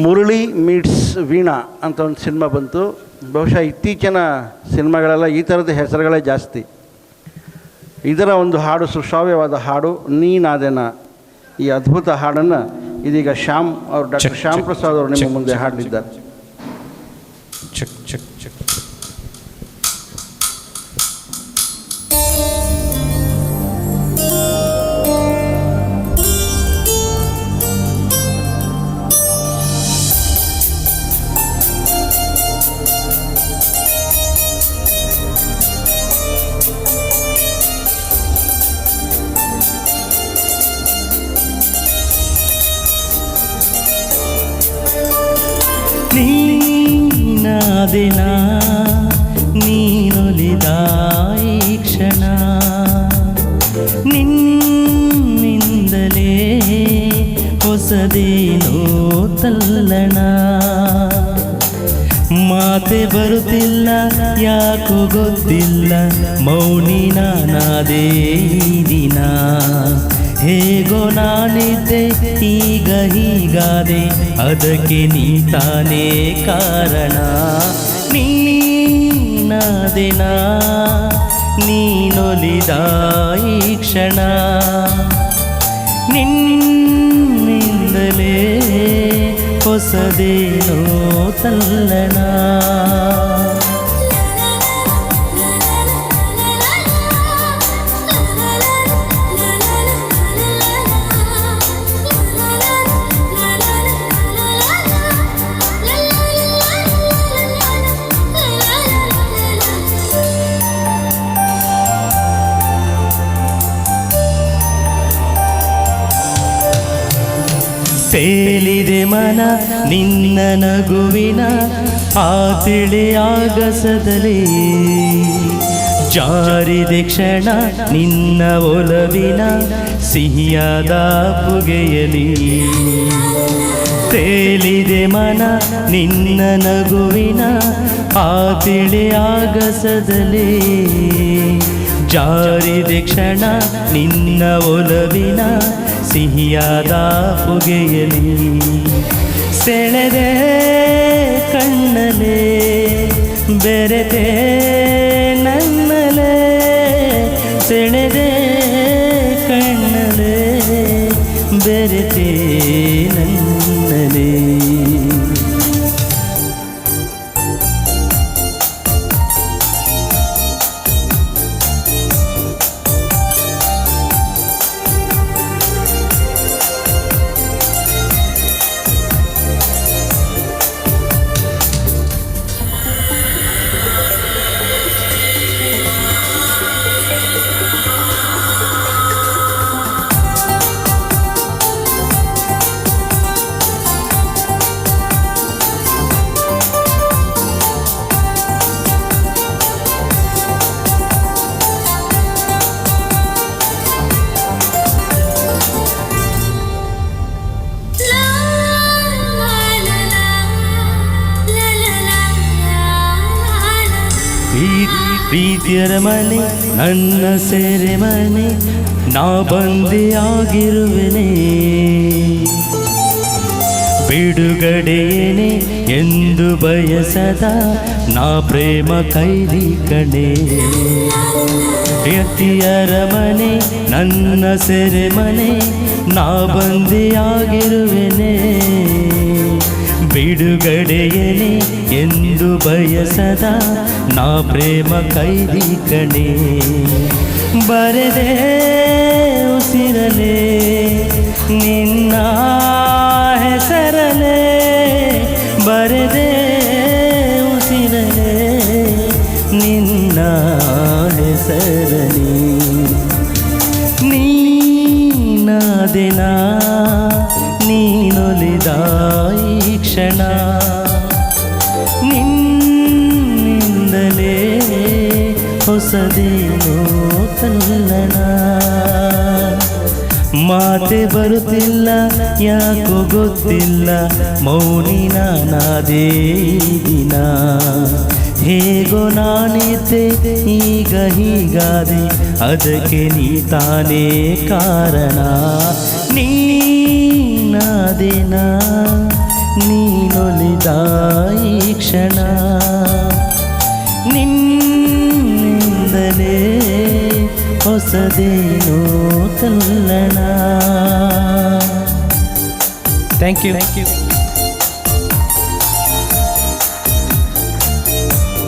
Murali meets Veena ಅಂತ ಒಂದು cinema ಬಂತು. ಬಹುಶಃ ಇತ್ತೀಚಿನ ಸಿನಿಮಾಗಳೆಲ್ಲ ಈ ಥರದ ಹೆಸರುಗಳೇ ಜಾಸ್ತಿ. ಇದರ ಒಂದು ಹಾಡು, ಸುಶ್ರಾವ್ಯವಾದ ಹಾಡು ನೀನಾದೆನ. ಈ ಅದ್ಭುತ ಹಾಡನ್ನು ಇದೀಗ ಶ್ಯಾಮ್ ಅವರು, ಡಾಕ್ಟರ್ ಶ್ಯಾಮ್ ಪ್ರಸಾದ್ ಅವರು ನಿಮ್ಮ ಮುಂದೆ ಹಾಡಲಿದ್ದಾರೆ. ನೀನಾದೆನ ನೀನೊಲಿದ ಈ ಕ್ಷಣ, ನಿನ್ನಿಂದಲೇ ಹೊಸದೇನೋ ತಲ್ಲಣ. ಮಾತೆ ಬರುತ್ತಿಲ್ಲ ಯಾಕೋ ಗೊತ್ತಿಲ್ಲ, ಮೌನಿ ನಾನಾದೇ ದಿನ. ಹೇಗೋ ನಾನಿದ್ದೆ ಈಗ ಹೀಗಾದೆ, ಅದಕ್ಕೆ ನೀ ತಾನೇ ಕಾರಣ. ನೀನಾದೆನ ನೀನೊಲಿದ ಈ ಕ್ಷಣ, ನಿನ್ನಿಂದಲೇ ಹೊಸದೇನೋ ತಲ್ಲಣ. ತೇಲಿದೆ ಮನ ನಿನ್ನ ನಗುವಿನ ಆ ತಿಳಿಯಾಗಸದಲ್ಲಿ, ಜಾರಿದೆ ಕ್ಷಣ ನಿನ್ನ ಒಲವಿನ ಸಿಹಿಯಾದ ಪುಗೆಯಲಿ. ತೇಲಿದೆ ಮನ ನಿನ್ನ ನಗುವಿನ ಆ ತಿಳಿಯಾಗಸದಲ್ಲಿ, ಜಾರಿದೆ ಕ್ಷಣ ನಿನ್ನ ಒಲವಿನ ಸಿಹಿಯಾದ ಪುಗೆಯಲಿ. ಸೆಳೆದೆ ಕಣ್ಣಲೆ ಬೆರೆತೆ ನನ್ನಲೆ, ಸೆಳೆದೆ ಕಣ್ಣಲೆ ಬೆರೆತೆ ನನ್ನಲೆ. ಪ್ರೀತಿಯರ ಮನೆ ನನ್ನ ಸೆರೆ ಮನೆ, ನಾ ಬಂದಿಯಾಗಿರುವೆನೆ. ಬಿಡುಗಡೆಯೇನೆ ಎಂದು ಬಯಸದ ನಾ ಪ್ರೇಮ ಕೈದಿ ಕಣೆ. ಪ್ರೀತಿಯರ ಮನೆ ನನ್ನ ಸೆರೆ ಮನೆ, ನಾ ಬಂದಿಯಾಗಿರುವೆನೆ. ಬಿಡುಗಡೆಯೇನೆ ಎಂದು ಬಯಸದ ನಾ ಪ್ರೇಮ ಕೈದಿ ಕಣೆ. ಬರೆದೆ ಉಸಿರಲೆ ನಿನ್ನ ಹೆಸರಲೆ, ಬರೆದೆ ಉಸಿರಲೆ ನಿನ್ನ ಹೆಸರಲೆ. ನೀನಾದೆನ ನೀನೊಲಿದ ಈ ಕ್ಷಣ, ನಿನ್ನಿಂದಲೇ ಹೊಸದೇನೋ ತಲ್ಲಣ. ಮಾತೆ ಬರುತ್ತಿಲ್ಲ ಯಾಕೋ ಗೊತ್ತಿಲ್ಲ, ಮೌನಿ ನಾನಾದೇ ದಿನ. ಹೇಗೋ ನಾನಿದ್ದೆ ಈಗ ಹೀಗಾದೆ, ಅದಕ್ಕೆ ನೀ ತಾನೇ ಕಾರಣ. ನೀನಾದೆನ ನೀನೊಲಿದ ಈ ಕ್ಷಣ ನಿನ್ನಿಂದಲೇ ಹೊಸದೇನೋ ತಲ್ಲಣ. Thank you.